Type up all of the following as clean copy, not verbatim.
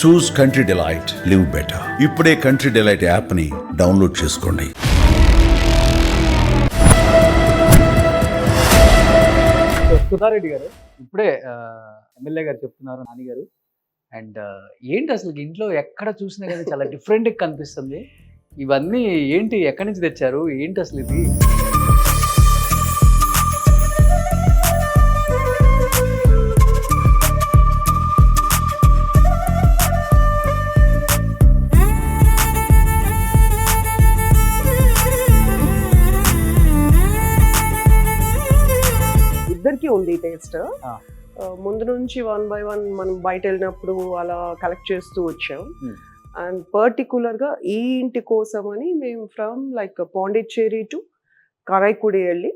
చూస్ country delight, live better. ఇప్పుడే country delight app ని download చేసుకోండి. సుధారెడ్డి గారు ఇప్పుడే ఎమ్మెల్యే గారు చెప్తున్నారు, నాని గారు. అండ్ ఏంటి అసలు ఇంట్లో ఎక్కడ చూసినా కానీ చాలా డిఫరెంట్గా కనిపిస్తుంది. ఇవన్నీ ఏంటి, ఎక్కడి నుంచి తెచ్చారు, ఏంటి అసలు ఇది? ఇద్దరికి ఉంది టేస్ట్. ముందు నుంచి 1 by 1 మనం బయట వెళ్ళినప్పుడు అలా కలెక్ట్ చేస్తూ వచ్చాం. అండ్ పర్టికులర్ గా ఈ ఇంటి కోసం అని మేము from like Pondicherry to Karaikudi వెళ్ళి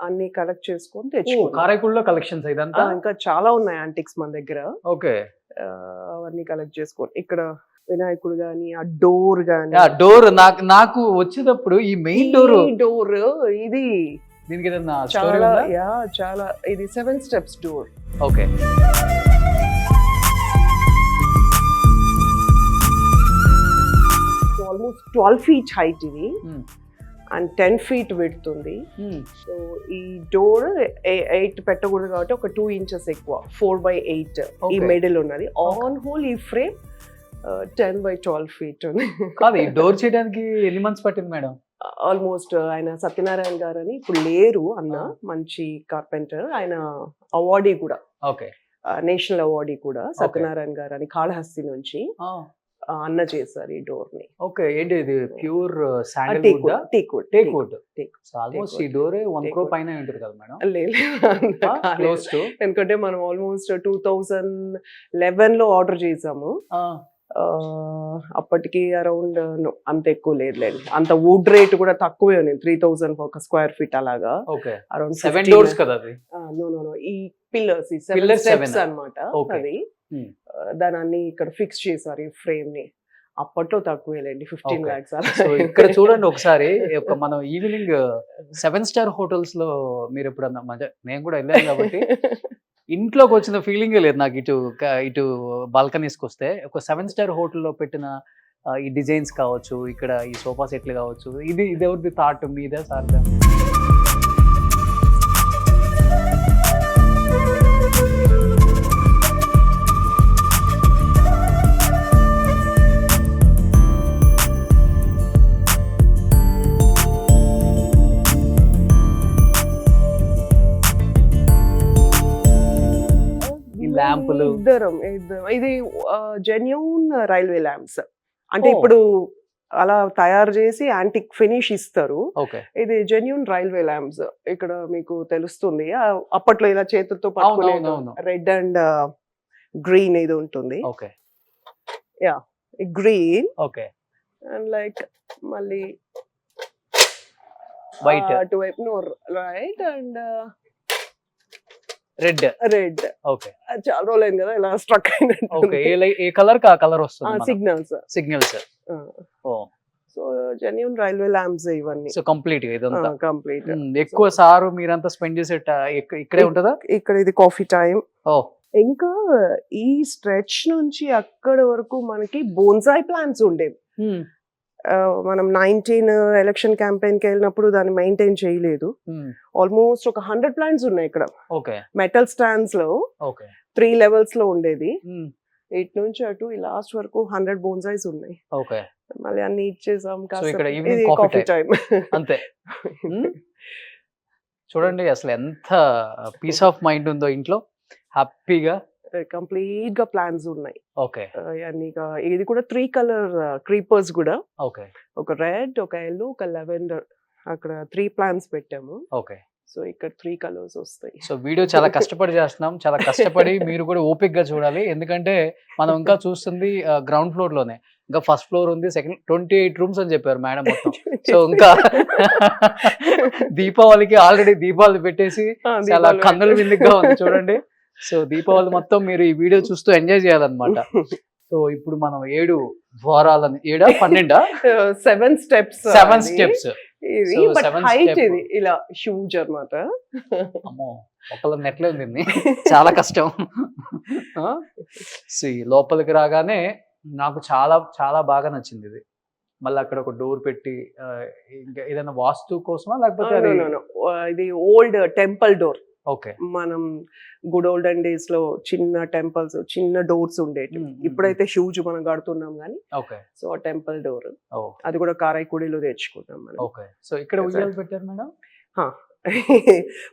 అన్ని కలెక్ట్ చేసుకొని తెచ్చుకున్నాం. కారైకుడిలో కలెక్షన్స్ ఇదంతా ఇంకా చాలా ఉన్నాయి యాంటిక్స్ మన దగ్గర. ఓకే, అవన్నీ కలెక్ట్ చేసుకొని ఇక్కడ వినాయకుడు గాని, ఆ డోర్ గాని. డోర్ నాకు వచ్చేటప్పుడు ఈ మెయిన్ డోర్ ఇది దీనికి ఏదన్నా చాలా ఇది 7 steps door. Okay, almost 12 feet height ఇది అండ్ 10 feet విడ్త్ ఉంది. సో ఈ డోర్ 8 పెట్టకూడదు కాబట్టి ఒక 2 inches ఎక్కువ, 4 by 8 ఈ మిడిల్ ఉన్నది. ఆన్ హోల్ ఈ ఫ్రేమ్ 10 by 12 feet ఉంది. కాదు, ఈ డోర్ చేయడానికి ఎన్ని మంత్స్ పట్టింది మేడం? ఆల్మోస్ట్ ఆయన సత్యనారాయణ గారు అని ఇప్పుడు లేరు, అన్న మంచి కార్పెంటర్, ఆయన అవార్డీ కూడా, నేషనల్ అవార్డీ కూడా. సత్యనారాయణ గారు అని కాళహస్తి నుంచి అన్న చేశారు ఈ డోర్ ని. ఓకే, ఏంటి ఇది ప్యూర్ శాండల్వుడ్ టేక్వుడ్? ఆల్మోస్ట్ ఈ డోర్ 1 crore పైన ఉంటుంది కదా మేడం? లేదు, ఎందుకంటే మనం ఆల్మోస్ట్ 2011 లో ఆర్డర్ చేసాము. అప్పటికి అరౌండ్ అంత ఎక్కువ లేదులేండి, అంత వుడ్ రేట్ కూడా తక్కువే ఉంది, 3000 ఒక స్క్వేర్ ఫీట్ అలాగా. అరౌండ్ 7 doors కదా అది? నో ఈ పిల్లర్స్, ఈ 7 steps అన్నమాట. అది దాని అన్ని ఇక్కడ ఫిక్స్ చేశారు ఈ ఫ్రేమ్ ని. అప్పట్లో తక్కువేలేండి, 15 lakhs అలా. ఇక్కడ చూడండి ఒకసారి, మనం ఈవినింగ్ 7 star హోటల్స్ లో మీరు ఎప్పుడన్నా, నేను కూడా వెళ్ళాను కాబట్టి ఇంట్లోకి వచ్చిన ఫీలింగే లేదు నాకు. ఇటు బాల్కనీస్కి వస్తే ఒక 7 star హోటల్లో పెట్టిన ఈ డిజైన్స్ కావచ్చు, ఇక్కడ ఈ సోఫా సెట్లు కావచ్చు, ఇది ఎవరిది థాట్, మీదే సార్దా? ల్యాంపులు ఇద్దరం. ఇది జెన్యూన్ రైల్వే ల్యాంప్స్, అంటే ఇప్పుడు అలా తయారు చేసి యాంటిక్ ఫినిష్ ఇస్తారు. ఇది జెన్యూన్ రైల్వే ల్యాంప్స్. ఇక్కడ మీకు తెలుస్తుంది, అప్పట్లో ఇలా చేతులతో పట్టుకునే రెడ్ అండ్ గ్రీన్ ఇది ఉంటుంది. గ్రీన్ అండ్ లైక్ మళ్ళీ వైట్ అటువైపు రైట్ అండ్ రెడ్. ఓకే, చాలా రోజులైంది కదా ఇలా స్ట్రక్ అయినట్టు. ఓకే, ఏ కలర్ కా కలర్ వస్తుంది? Signals. So genuine railway lamps ఇవన్నీ. సో కంప్లీట్ గా ఇదంతా కంప్లీట్. ఎక్కువ సారు మీరంతా స్పెండ్ చేసే ఇక్కడే ఉంటుందా? ఇక్కడ ఇది కాఫీ టైం. ఇంకా ఈ స్ట్రెచ్ నుంచి అక్కడ వరకు మనకి బోన్సాయ్ ప్లాంట్స్ ఉండేవి. మనం 19 ఎలక్షన్ క్యాంపెయిన్ కి వెళ్ళినప్పుడు దాన్ని మెయింటైన్ చేయలేదు. ఆల్మోస్ట్ ఒక 100 ప్లాంట్స్ ఉన్నాయి ఇక్కడ. మెటల్ స్టాండ్స్ లో 3 levels లో ఉండేది. ఇటు నుంచి అటు ఈ లాస్ట్ వరకు 100 బోన్సాయ్స్ ఉన్నాయి. మళ్ళీ అన్ని ఇచ్చేసాం. కాఫీ టైం అంతే. చూడండి అసలు ఎంత పీస్ ఆఫ్ మైండ్ ఉందో ఇంట్లో, హ్యాపీగా కంప్లీట్ గా ప్లాన్స్ ఉన్నాయి. ఇది కూడా 3 color క్రీపర్స్ కూడా, ఒక రెడ్, ఒక ఎల్లో, ఒక లెవెండర్. అక్కడ 3 plants పెట్టాము. సో ఇక్కడ 3 colors వస్తాయి. సో వీడియో చాలా కష్టపడి చేస్తున్నాం, చాలా కష్టపడి మీరు కూడా ఓపిక్ గా చూడాలి. ఎందుకంటే మనం ఇంకా చూస్తుంది గ్రౌండ్ ఫ్లోర్ లోనే, ఇంకా ఫస్ట్ ఫ్లోర్ ఉంది, సెకండ్ 28 rooms అని చెప్పారు మేడం మొత్తం. సో ఇంకా దీపావళికి ఆల్రెడీ దీపావళి పెట్టేసి చాలా కన్నుల విందుగా ఉంది చూడండి. సో దీపావళి మొత్తం మీరు ఈ వీడియో చూస్తూ ఎంజాయ్ చేయాలన్నమాట. సో ఇప్పుడు మనం 7 ద్వారాలని 7 12 7 steps ఇది So, but 7th height step. ఇది ఇలా హ్యూజ్ అన్నమాట. అమ్మో ఒకళ్ళ నెట్లేదు దీన్ని చాలా కష్టం. లోపలికి రాగానే నాకు చాలా చాలా బాగా నచ్చింది ఇది. మళ్ళీ అక్కడ ఒక డోర్ పెట్టి ఇంకా ఏదైనా వాస్తు కోసమా లేకపోతే అది ఇది ఓల్డ్ టెంపుల్ డోర్. ఓకే మనం గుడ్ ఓల్డెన్ డేస్ లో చిన్న టెంపుల్స్ చిన్న డోర్స్ ఉండేవి. ఇప్పుడైతే హ్యూజ్ మనం కడుతున్నాం కానీ. ఓకే సో ఆ టెంపుల్ డోర్ ఓ అది కూడా కారైకుడిలో తెచ్చుకున్నాం మనం. ఓకే సో ఇక్కడ ఉయ్యాలు పెట్టారు మేడం.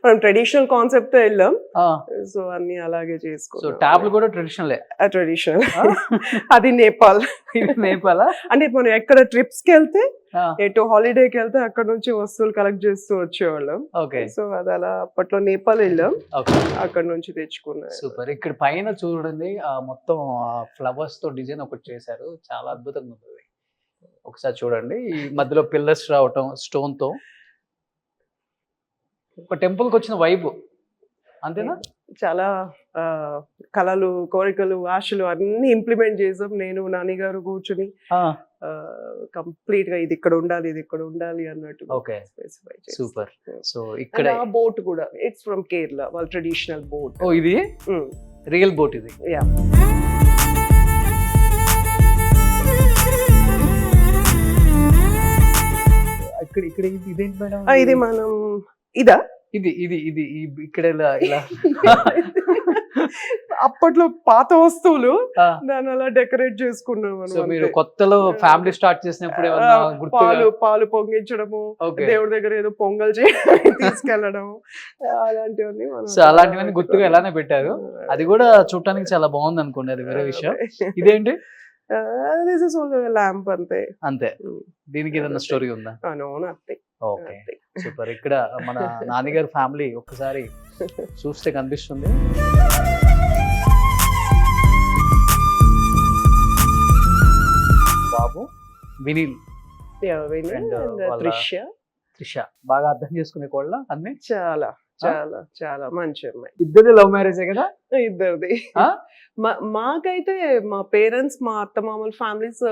మనం ట్రెడిషనల్ కాన్సెప్ట్ వెళ్ళాం. ఆ, సో అన్ని అలాగే సో చేసుకున్నాం. ట్యాబ్లు కూడా ట్రెడిషనలే. ట్రెడిషనల్ అది నేపాల్. నేపాలా? అంటే మనం ఎక్కడ ట్రిప్స్ కి వెళ్తే ఆ, ఎటు హాలిడేకి వెళ్తే అక్కడ నుంచి వస్తువులు కలెక్ట్ చేస్తూ వచ్చేవాళ్ళం. ఓకే సో అది అలా అప్పట్లో నేపాల్ వెళ్ళాం, ఓకే అక్కడ నుంచి తెచ్చుకున్నాం. సూపర్. ఇక్కడ పైన చూడండి మొత్తం ఫ్లవర్స్ తో డిజైన్ ఒకటి చేశారు, చాలా అద్భుతంగా ఉంటుంది. ఒకసారి చూడండి, ఈ మధ్యలో పిల్లర్స్ రావటం స్టోన్ తో ఒక టెంపుల్ కి వచ్చిన వైబ్ అంతేనా? చాలా కళలు, కోరికలు, ఆశలు అన్ని ఇంప్లిమెంట్ చేసాం. నేను నాని గారు కూర్చుని కంప్లీట్ గా ఇది ఇక్కడ ఉండాలి, ఇది ఇక్కడ ఉండాలి అన్నట్టు ఓకే స్పెసిఫై సూపర్. సో ఇక్కడ ఆ బోట్ కూడా ఇట్స్ ఫ్రమ్ కేరళ, వాళ్ళ ట్రెడిషనల్ బోట్. ఓ ఇది రియల్ బోట్ ఇది. యా ఇక్కడ ఇక్కడ ఇదేంటి మేడం? ఇది మనం ఇదా ఇది ఇది ఇది ఇక్కడ ఇలా ఇలా అప్పట్లో పాత వస్తువులు ఆ, దాన్ని అలా డెకరేట్ చేసుకున్నాం సో మనం మీరు అంతే. కొత్తలో ఫ్యామిలీ స్టార్ట్ చేసినప్పుడు ఏమన్నా గుర్తుగా? పాలు పొంగించడము, ఓకే దేవుడి దగ్గర ఏదో పొంగల్ చేయడానికి తీసుకెళ్లడం, అలాంటివన్నీ మనం సో అలాంటివన్నీ గుర్తుగా ఎలానే పెట్టారు. అది కూడా చూడటానికి చాలా బాగుంది అనుకోండి, అది వేరే విషయం. ఇదేంటి? దిస్ ఇస్ ఆల్సో ల్యాంప్ అంతే. అంతే. దీనికి ఏదైనా స్టోరీ ఉందా? అంతే. Okay super. ఇక్కడ మన నాన్నగారి ఫ్యామిలీ ఒక్కసారి చూస్తే కనిపిస్తుంది. బాబు, వినీల్ And, వాళ్ళ- త్రిష బాగా అర్థం చేసుకునే కోళ్ళ అన్ని. చాలా చాలా చాలా మంచి అమ్మాయి. ఇద్దరు లవ్ మ్యారేజే కదా? ఇద్దరిది. ఆ? మాకైతే మా పేరెంట్స్, మా అత్తమామల ఫ్యామిలీస్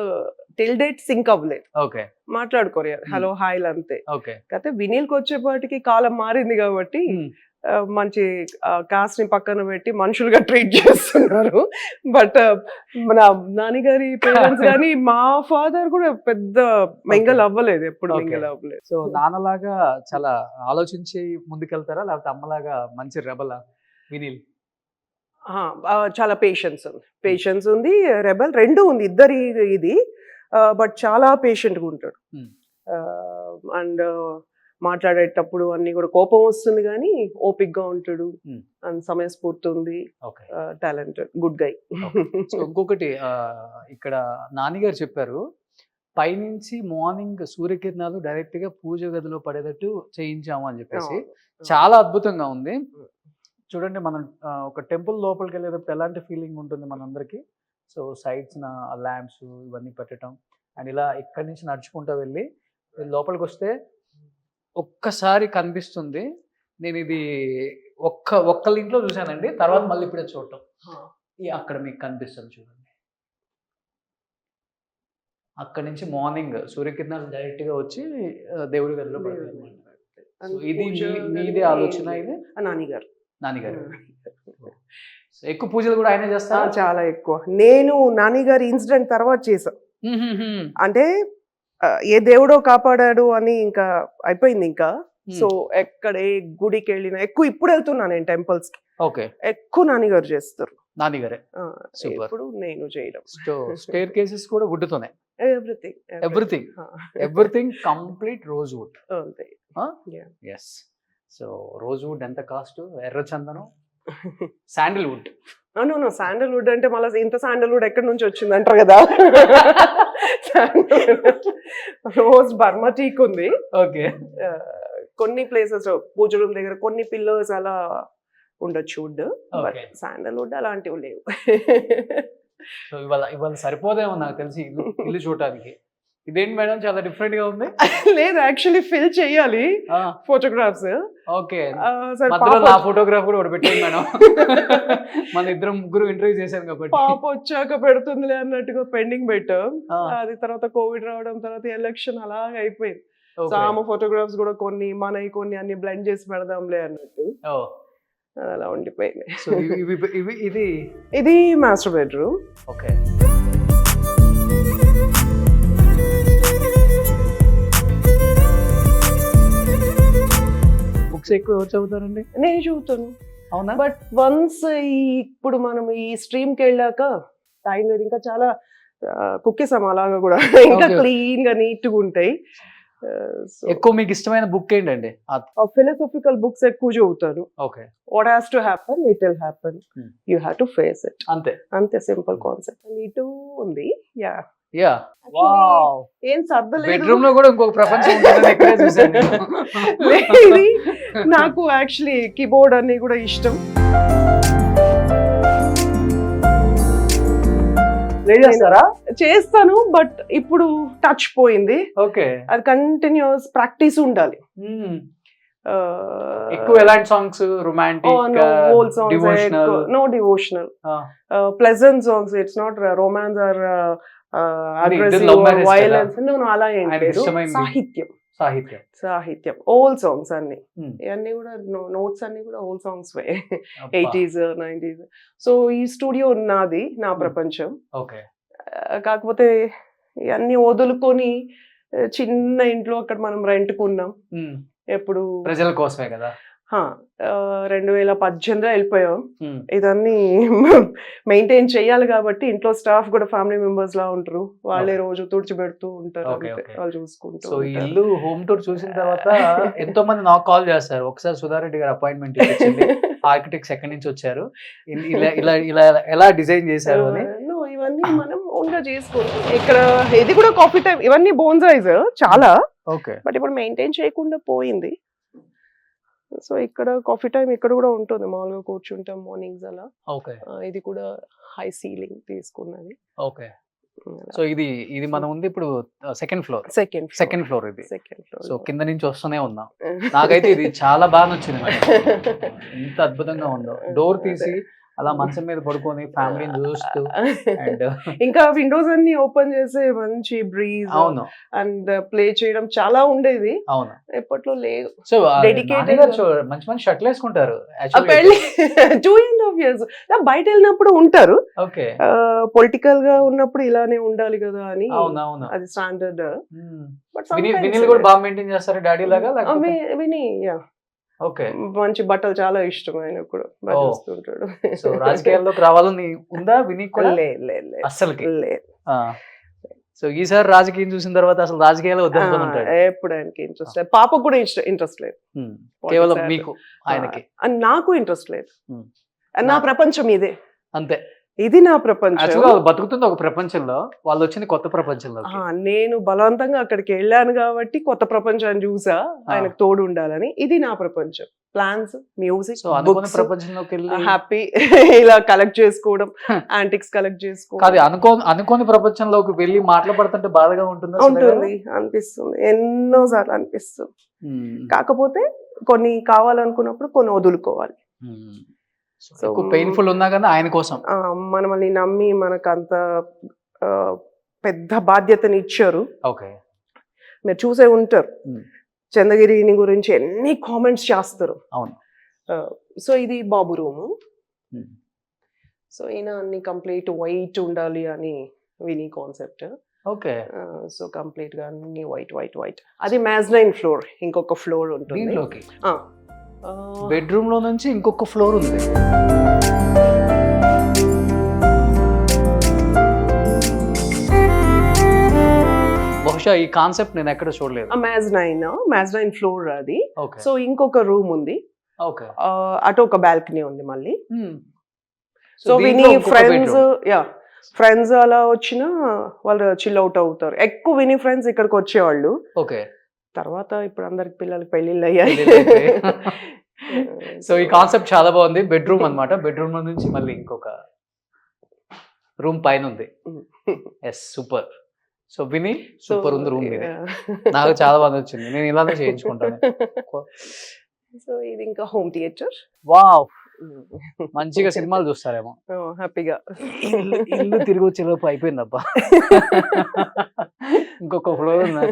టిల్ డేట్ సింక్ అవ్వలేదు, ఓకే మాట్లాడుకోరు. హలో హాయ్ అంతే. ఓకే కాకపోతే వినీల్కి వచ్చేపాటికి కాలం మారింది కాబట్టి మంచి కాస్ట్ ని పక్కన పెట్టి మనుషులుగా ట్రీట్ చేస్తున్నారు. బట్ మన నాన్నగారి పేరెంట్స్ కానీ మా ఫాదర్ కూడా పెద్ద మింగల్ అవ్వలేదు, ఎప్పుడు Okay. మింగల్ అవ్వలేదు. సో నాన్నలాగా చాలా ఆలోచించి ముందుకెళ్తారా లేకపోతే అమ్మలాగా మంచి రెబలా వినీల్? చాలా పేషెన్స్ ఉంది, రెబల్ రెండు ఉంది, ఇద్దరి ఇది. బట్ చాలా పేషెంట్ గా ఉంటాడు. Hmm. అండ్ మాట్లాడేటప్పుడు అన్ని కూడా కోపం వస్తుంది కానీ ఓపిక్ గా ఉంటాడు. Hmm. అండ్ సమయస్ఫూర్తి ఉంది, okay talented, good guy. So ఇంకొకటి ఇక్కడ నాన్నగారు చెప్పారు, పైనుంచి మార్నింగ్ సూర్యకిరణాలు డైరెక్ట్ గా పూజ గదిలో పడేటట్టు చేయించాము అని చెప్పేసి చాలా అద్భుతంగా ఉంది. చూడండి, మనం ఒక టెంపుల్ లోపలికి వెళ్ళేటప్పుడు ఎలాంటి ఫీలింగ్ ఉంటుంది మనందరికి. సో సైడ్స్ ల్యాంప్స్ ఇవన్నీ పెట్టడం అండ్ ఇలా ఇక్కడి నుంచి నడుచుకుంటూ వెళ్ళి లోపలికి వస్తే ఒక్కసారి కనిపిస్తుంది. నేను ఇది ఒక్కళ్ళ ఇంట్లో చూశానండి, తర్వాత మళ్ళీ ఇప్పుడే చూడటం. అక్కడ మీకు కనిపిస్తుంది చూడండి, అక్కడ నుంచి మార్నింగ్ సూర్యకిరణాలు డైరెక్ట్ గా వచ్చి దేవుడి గదిలో పడతాయి. సో ఇది మీదే ఆలోచన? ఇది నాన్నగారు ఎక్కువ పూజలు కూడా ఆయనే చేస్తారు. చాలా ఎక్కువ. నేను నాన్నగారి ఇన్సిడెంట్ తర్వాత చేసా. అంటే ఏ దేవుడో కాపాడాడు అని ఇంకా అయిపోయింది ఇంకా. సో ఎక్కడ ఏ గుడికి వెళ్ళినా ఎక్కువ ఇప్పుడు వెళ్తున్నా నేను టెంపుల్స్ కి, ఓకే ఎక్కువ నాన్నగారు చేస్తారు. నాన్నగారే Super. ఇప్పుడు నేను చేయడం. స్టేర్ కేసెస్ కూడా వుడ్తోనే, everything everything complete rosewood. అంతే. ఎస్. సో రోజ్ వుడ్ ఎంత కాస్ట్? ఎర్ర చందనం, శాండిల్వుడ్. శాండల్వుడ్ అంటే మళ్ళీ ఇంత శాండల్వుడ్ ఎక్కడి నుంచి వచ్చింది అంటారు కదా. రోజ్ బర్మా టీక్ ఉంది. ఓకే కొన్ని ప్లేసెస్ పూజ రూమ్ దగ్గర కొన్ని పిల్లోస్ అలా ఉండొచ్చు వుడ్, బట్ Okay. శాండల్వుడ్ అలాంటివి లేవు. సో ఇవాళ సరిపోదేమో నాకు తెలిసి ఇల్లు చూడటానికి. ఇదేంటి మేడం చాలా డిఫరెంట్ గా ఉంది? లేదు, యాక్చువల్లీ ఫిల్ చేయాలి ఫోటోగ్రాఫ్స్. ఓకే, మధ్యలో నా ఫోటోగ్రాఫ్ కూడా ఒకటి పెట్టండి మేడం. మన ఇద్దరం ముగ్గురు ఇంటర్వ్యూ చేశాను కాబట్టి. పాప వచ్చాక పెడుతుందిలే అన్నట్టుగా పెండింగ్ పెట్టాం. ఆ. అది తర్వాత కోవిడ్ రావడం, తర్వాత ఎలక్షన్ అలాగ అయిపోయింది. సో ఆమె ఫోటోగ్రాఫ్స్ కూడా కొన్ని మనవి కొన్ని అన్ని బ్లెండ్ చేసి పెడదాంలే అన్నట్టు అలా ఉండిపోయింది. సో ఇది ఇది మాస్టర్ బెడ్రూమ్. ఓకే. బుక్స్ ఎక్కువ చదువుతారండి? నేను చదువుతాను. అవునా? బట్ వన్స్ ఇప్పుడు మనం ఈ స్ట్రీమ్ కి వెళ్ళాక టైం లేదు, ఇంకా చాలా కుక్కేసాం అలాగా కూడా ఇంకా క్లీన్ గా నీట్ గా ఉంటాయి. ఎక్కువ మీకు ఇష్టమైన బుక్ ఏంటండి? ఫిలాసఫికల్ బుక్స్ ఎక్కువ చదువుతాను. Okay. What has to happen it will happen, you have to face it. అంతే అంతే, సింపుల్ కాన్సెప్ట్. నీట్ ఉంది. Yeah yeah. వావ్. ఏం సర్దలేదు. బెడ్రూమ్ లో కూడా ఇంకొక ప్రపంచం ఉంటుందని ఇక్కడే చూసాను నేను. లేదు, నాకు యాక్చువల్లీ కీబోర్డ్ అన్ని కూడా ఇష్టం. చేస్తాను, బట్ ఇప్పుడు టచ్ పోయింది. ఓకే. అది కంటిన్యూస్ ప్రాక్టీస్ ఉండాలి. ఎక్కువ ఎలాంటి songs? Romantic, devotional? No devotional, pleasant songs. It's not romance or violence. అలా ఏం లేదు. సాహిత్యం, సాహిత్యం, సాహిత్యం, ఓల్డ్ సాంగ్స్ అన్ని. ఇవన్నీ కూడా నోట్స్ అన్ని కూడా old songs 80s 90s. So ఈ స్టూడియో నాది, నా ప్రపంచం. ఓకే. కాకపోతే ఇవన్నీ వదులుకొని చిన్న ఇంట్లో అక్కడ మనం రెంట్కున్నాం. ఎప్పుడు ప్రజల కోసమే కదా. 2018లో వెళ్ళిపోయాం. ఇదన్నీ మెయింటైన్ చెయ్యాలి కాబట్టి ఇంట్లో స్టాఫ్ కూడా ఫ్యామిలీ మెంబర్స్ లా ఉంటారు. వాళ్ళే రోజు తుడిచిపెడుతూ ఉంటారు, వాళ్ళు చూసుకుంటూ. సో ఇల్లు హోమ్ టూర్ చూసిన తర్వాత ఎంతో మంది నాకు కాల్ చేస్తారు. ఒకసారి సుధారెడ్డి గారు అపాయింట్మెంట్ ఇచ్చింది, ఆర్కిటెక్ట్స్ ఎక్కడి నుంచి వచ్చారు, ఇలా ఇలా ఎలా డిజైన్ చేశారు అని. ఇవన్నీ మనం ఓన్ గా చేసుకోవాలి. ఇక్కడ ఇది కూడా కాఫీ టైం, ఇవన్నీ బోన్సైజ్ చాలా. ఓకే. బట్ ఇప్పుడు మెయింటైన్ చేయకుండా పోయింది. సో ఇక్కడ కాఫీ టైం ఇక్కడ కూడా ఉంటుంది, మామూలుగా కూర్చుంటాం మార్నింగ్స్ అలా. ఓకే. ఇది కూడా హై సీలింగ్ తీసుకున్నది. ఓకే. సో ఇది మనం ఉంది ఇప్పుడు సెకండ్ ఫ్లోర్. సెకండ్ ఫ్లోర్ ఇది. సో కింద నుంచి వస్తూనే ఉన్నాం. నాకైతే ఇది చాలా బాగా నచ్చింది. ఎంత అద్భుతంగా ఉందో. డోర్ తీసి అలా మంచం మీద పడుకొని ఫ్యామిలీని చూస్తూ, అండ్ ఇంకా విండోస్ అన్ని ఓపెన్ చేసి మంచి బ్రీజ్, అవును, అండ్ ప్లే చేయడం చాలా ఉండేది. అవును, ఎప్పట్లో లేదు. సో డెడికేటెడ్ మంచి మంచి షర్ట్లు వేసుకుంటారు. 2.5 years బయట వెళ్ళినప్పుడు ఉంటారు. ఓకే. పొలిటికల్ గా ఉన్నప్పుడు ఇలానే ఉండాలి కదా అని. అవునవును, అది స్టాండర్డ్. వినీల్ కూడా బాగా మెయింటైన్ చేస్తారు డాడీ లాగా. విని ఓకే. మంచి బట్టలు చాలా ఇష్టం ఆయన కూడా, బాగా చూస్తుంటాడు. సో రాజకీయాల్లోకి రావాలని ఉందా విని కూడా? అస్సలకి లేదు. సో ఈసారి రాజకీయం చూసిన తర్వాత అసలు రాజకీయాలు వద్దనుకుని ఉంటాడు. ఎప్పుడు ఆయనకి ఇంట్రెస్ట్ లేదు. పాపకు కూడా ఇంట్రెస్ట్ లేదు. కేవలం మీకు, ఆయనకి. నాకు ఇంట్రెస్ట్ లేదు. నా ప్రపంచం ఇదే, అంతే. ఇది నా ప్రపంచం. బతుకుతుంది ఒక ప్రపంచంలో, వాళ్ళు వచ్చింది కొత్త ప్రపంచంలో. నేను బలవంతంగా అక్కడికి వెళ్ళాను కాబట్టి కొత్త ప్రపంచాన్ని చూసా, ఆయనకు తోడు ఉండాలని. ఇది నా ప్రపంచం. ప్లాన్స్, మ్యూజిక్, ప్రపంచంలోకి వెళ్ళి హ్యాపీ ఇలా కలెక్ట్ చేసుకోవడం, యాంటిక్స్ కలెక్ట్ చేసుకోవడం. అనుకోని ప్రపంచంలోకి వెళ్ళి మాట్లాడుతుంటే బాధగా ఉంటుంది. అనిపిస్తుంది, ఎన్నోసార్లు అనిపిస్తుంది. కాకపోతే కొన్ని కావాలనుకున్నప్పుడు కొన్ని వదులుకోవాలి. సో పెయిన్ఫుల్ ఉన్నా కానీ ఆయన కోసం. మనల్ని నమ్మి మనకు అంత పెద్ద బాధ్యతని ఇచ్చారు. ఓకే. మీరు చూసే ఉంటారు, చంద్రగిరిని గురించి ఎన్ని కామెంట్స్ చేస్తారు. అవును. సో ఇది బాబు రూము. సో ఈయన అన్ని కంప్లీట్ వైట్ ఉండాలి అని విని కాన్సెప్ట్. ఓకే. సో కంప్లీట్ గా అన్ని వైట్ వైట్ వైట్. అది మ్యాజ్నైన్ ఫ్లోర్, ఇంకొక ఫ్లోర్ ఉంటుంది. బెడ్రూమ్ లో నుంచి ఇంకొక ఫ్లోర్ ఉంది. బహుశా ఈ కాన్సెప్ట్ నేను ఎక్కడ చూడలేదు. మ్యాజ్నైన్ ఫ్లోర్ అది. సో ఇంకొక రూమ్ ఉంది. ఓకే. అటు ఒక బాల్కనీ ఉంది మళ్ళీ. సో విని ఫ్రెండ్స్ అలా వచ్చినా వాళ్ళు చిల్ అవుట్ అవుతారు. ఎక్కువ విని ఫ్రెండ్స్ ఇక్కడికి వచ్చేవాళ్ళు. ఓకే. తర్వాత ఇప్పుడు అందరికి పిల్లలకి పెళ్లిళ్ళు అయ్యాయి. సో ఈ కాన్సెప్ట్ చాలా బాగుంది. బెడ్రూమ్ అన్నమాట. బెడ్రూమ్ లో నుంచి మళ్ళీ ఇంకొక రూమ్ పైన ఉంది. Yes, super. సో విని సూపర్ ఉంది రూమ్ ఇది. నాకు చాలా బాగా నచ్చింది. నేను ఇలానే చేయించుకుంటాను. సో ఇది ఇంకా హోమ్ థియేటర్. వావ్, మంచిగా సినిమాలు చూస్తారేమో హ్యాపీగా. ఇల్లు తిరిగి వచ్చేలోపు అయిపోయిందబ్బా. ఇంకొక ఫ్లోర్ ఉందా?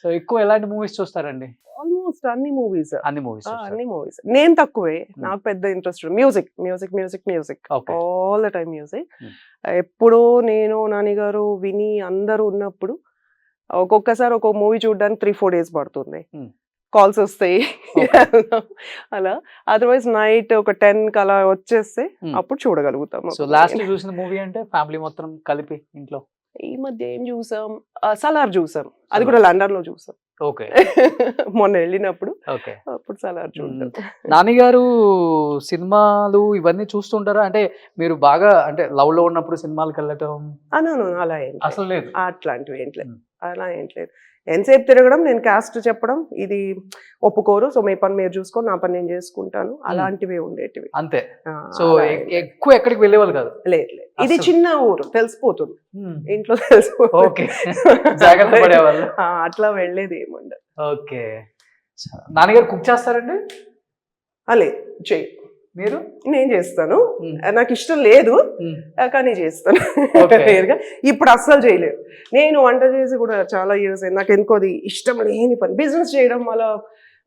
సో ఎక్కువ ఎలాంటి మూవీస్ చూస్తారండి? ఆల్మోస్ట్ అన్ని మూవీస్. అన్ని మూవీస్ అన్ని మూవీస్. నేను తక్కువే, నాకు పెద్ద interest music music music music okay. All the time music. ఎప్పుడో నేను నాని గారు విని అందరూ ఉన్నప్పుడు ఒక్కొక్కసారి ఒక మూవీ చూడడానికి 3-4 days పడుతుంది. కాల్స్ వస్తాయి అలా. అదర్వైజ్ నైట్ ఒక 10 అలా వచ్చేస్తే అప్పుడు చూడగలుగుతాము. సో లాస్ట్ చూసిన మూవీ అంటే ఫ్యామిలీ మొత్తం కలిపి ఇంట్లో? ఈ మధ్య ఏం చూసాం, సలార్ చూసాం, అది కూడా లండన్ లో చూసాం. ఓకే. మొన్న వెళ్ళినప్పుడు ఓకే. అప్పుడు సలార్ చూసాం. నాని గారు సినిమాలు ఇవన్నీ చూస్తుంటారా? అంటే మీరు బాగా అంటే లవ్ లో ఉన్నప్పుడు సినిమాలకు వెళ్ళటం అన్నాను, అలా ఏం లేదు. అసలు లేదు. అట్లాంటివి ఏం లేదు, అలా ఏం లేదు. ఎంతసేపు తిరగడం, నేను క్యాస్ట్ చెప్పడం, ఇది ఒప్పుకోరు, సో మీ పని మీరు చూసుకొని నా పని నేను చేసుకుంటాను, అలాంటివి ఉండేటివి అంతే. సో ఎక్కువ ఎక్కడికి వెళ్ళేవాళ్ళు కాదు? లేదు లేదు, ఇది చిన్న ఊరు, తెలిసిపోతుంది ఇంట్లో, తెలిసిపోతుంది. ఓకే. జాగ్రత్త పడేవాళ్ళు. అట్లా వెళ్ళేది ఏముండదు. ఓకే. నాన్నగారు కుక్ చేస్తారండి? లేదు, చెయ్యి. మీరు? నేను చేస్తాను, నాకు ఇష్టం లేదు కానీ చేస్తాను. ఇప్పుడు అస్సలు చేయలేదు. నేను వంట చేసి కూడా చాలా ఇయర్స్ అయింది. నాకు ఎందుకో అది ఇష్టం లేని పని. బిజినెస్ చేయడం వల్ల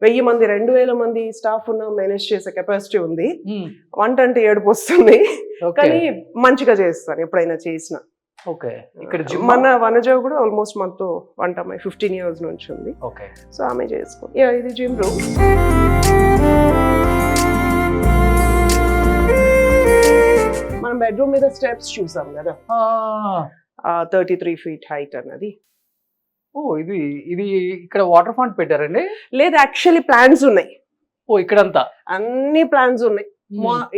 1000 మంది 2000 మంది స్టాఫ్ ఉన్న మేనేజ్ చేసే కెపాసిటీ ఉంది. వంట అంటే ఏడుపు వస్తుంది, కానీ మంచిగా చేస్తాను ఎప్పుడైనా చేసిన. ఓకే. ఇక్కడ మన వనజ కూడా ఆల్మోస్ట్ మనతో వంట అమ్మాయి 15 years నుంచి ఉంది. ఓకే. సో ఆమె చేసుకో. ఇది జిమ్ రూమ్. మనం బెడ్రూమ్ మీద స్టెప్స్ చూసాం కదా, 33 feet హైట్ అన్నది. ఓ, ఇది ఇది ఇక్కడ వాటర్ ఫౌంట్ పెట్టారండి? లేదు, యాక్చువల్లీ ప్లాన్స్ ఉన్నాయి. ఓ, ఇక్కడంతా అన్ని ప్లాన్స్ ఉన్నాయి.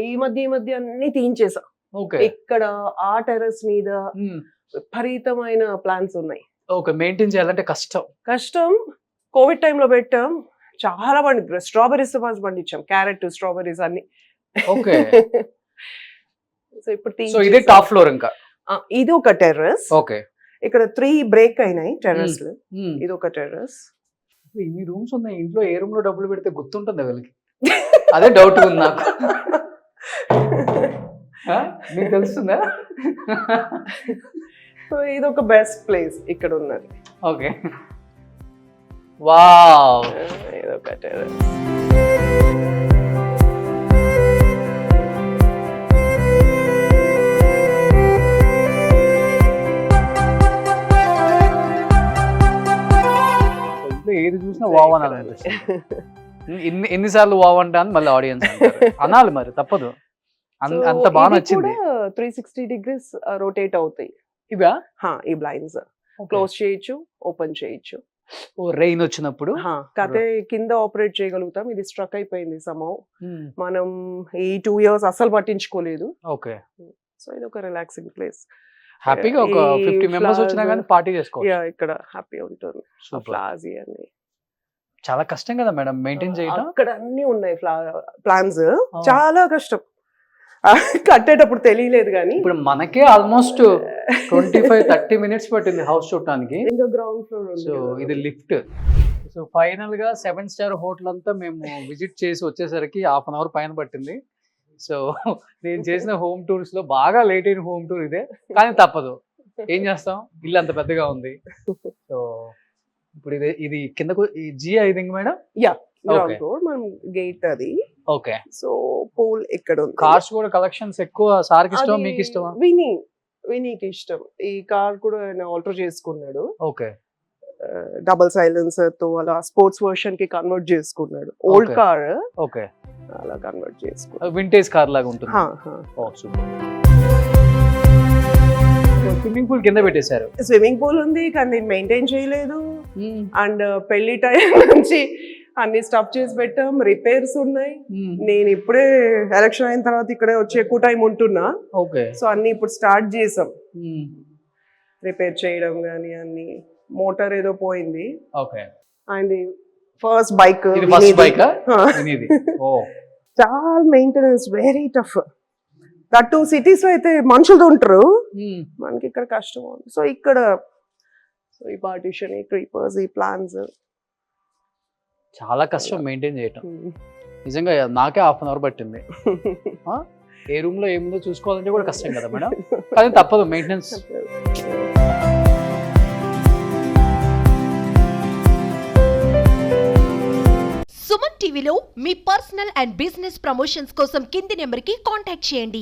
ఈ మధ్య అన్ని తీయించేసా. ఓకే. ఇక్కడ ఆ టెర్రస్ మీద విపరీతమైన ప్లాన్స్ ఉన్నాయి. ఓకే. మెయింటైన్ చేయాలంటే కష్టం. కోవిడ్ టైంలో పెట్టాం, చాలా పండి స్ట్రాబెరీస్ పండించాం, క్యారెట్, స్ట్రాబెరీస్ అన్ని. ఓకే. సో ఇప్పుడు ఇదే టాప్ ఫ్లోర్. ఇంకా ఇది ఒక టెర్రస్. ఓకే. ఇక్కడ 3 బ్రేక్ అయినాయి టెర్రస్. ఇది ఒక టెర్రస్. ఇన్ని రూమ్స్ ఉన్నాయి, ఇంట్లో ఏ రూమ్ లో డబ్బులు పెడితే గుర్తుంటుంది వీళ్ళకి? అదే డౌట్ ఉంది నాకు. మీకు తెలుస్తుందా? సో ఇది ఒక బెస్ట్ ప్లేస్ ఇక్కడ ఉన్నది. ఓకే. వావ్. ఇది ఒక టెర్రస్. ఏది చూసినా వావ్ అని అనిపిస్తుంది. ఎన్నిసార్లు వావ్ అంటా అని మళ్ళీ ఆడియన్స్ అనాలి, మరి తప్పదు. అంత బాగా నచ్చింది. 360 degrees రొటేట్ అవుతాయి ఇవా? ఈ బ్లైండ్స్ క్లోజ్ చేయొచ్చు, ఓపెన్ చేయొచ్చు. రెయిన్ వచ్చినప్పుడు కతే కింద ఆపరేట్ చేయగలుగుతాం. ఇది స్ట్రక్ అయిపోయింది సమ్హౌ. మనం ఈ 2 years అస్సలు పట్టించుకోలేదు. ఓకే. సో ఇది ఒక రిలాక్సింగ్ ప్లేస్. హ్యాపీగా ఒక 50 members వచ్చినా కానీ పార్టీ చేసుకోవచ్చు. ఇక్కడ హ్యాపీ ఉంటుంది. ఫ్లవర్స్ ఇవన్నీ చాలా కష్టం కదా మేడం మెయింటైన్ చేయడం. అక్కడ అన్ని ఉన్నాయి ప్లాన్స్, చాలా కష్టం. కట్టేటప్పుడు తెలియలేదు కానీ ఇప్పుడు మనకే ఆల్మోస్ట్ 25-30 minutes పట్టింది హౌస్ చూడటానికి. ఇంకా గ్రౌండ్ ఫ్లోర్. సో ఇది లిఫ్ట్. సో ఫైనల్ గా 7-star హోటల్ అంతా మేము విజిట్ చేసి వచ్చేసరికి 1/2 hour పైన పట్టింది. సో నేను చేసిన హోమ్ టూర్స్ లో బాగా లేట్ అయిన హోమ్ టూర్ ఇదే, కానీ తప్పదు, ఏం చేస్తాం, ఇల్లు అంత పెద్దగా ఉంది. సో ఇప్పుడు ఇది కిందకు జీ ఐథింగ్ మేడం. గ్రౌండ్ ఫ్లోర్ మనం గేట్ అది. ఓకే. సో పూల్ ఇక్కడ ఉంది. కార్స్ కూడా కలెక్షన్స్ ఎక్కువ. సార్కి ఇష్టం, మీకు ఇష్టమా? వినీకి ఇష్టం. ఈ కార్ కూడా ఆయన ఆల్టర్ చేసుకున్నాడు. ఓకే. డబుల్ సైలెన్సర్ తో అలా స్పోర్ట్స్ వర్షన్ కి కన్వర్ట్ చేసుకున్నాడు. ఓల్డ్ కార్ ఓకే, అలా కన్వర్ట్ చేసుకున్నాడు. వింటేజ్ కార్ లాగా ఉంటుంది. ఓ సూపర్. స్విమ్మింగ్ పూల్ కింద పెట్టేశారు. స్విమ్మింగ్ పూల్ ఉంది కానీ నేను మెయింటైన్ చేయలేదు. అండ్ పెళ్లి టైం నుంచి అన్ని స్టఫ్ చేసి పెట్టాం, రిపేర్స్ ఉన్నాయి. నేను ఇప్పుడే ఎలక్షన్ అయిన తర్వాత ఇక్కడే వచ్చి ఎక్కువ టైం ఉంటున్నా. ఓకే. సో అన్ని ఇప్పుడు స్టార్ట్ చేసాం రిపేర్ చేయడం కానీ అన్ని. మోటార్ ఏదో పోయింది. ఓకే. అండ్ ఫస్ట్ బైక్ చాలా maintenance, very tough. That 2 cities లో అయితే మనుషులతో ఉంటారు, మనకి ఇక్కడ కష్టం ఉంది. సో ఇక్కడ ఈ పార్టిషన్, ఈ క్రీపర్స్, ఈ ప్లాన్స్ చాలా కష్టం మెయింటైన్ చేయటం. నిజంగా నాకే 1/2 hour పట్టింది. ఏ రూమ్ లో ఏముందో చూసుకోవాలంటే కూడా కష్టం కదా మేడం, కానీ తప్పదు మెయింటెనెన్స్. సుమన్ టీవీలో మీ పర్సనల్ అండ్ బిజినెస్ ప్రమోషన్స్ కోసం కింది నెంబర్కి కాంటాక్ట్ చేయండి.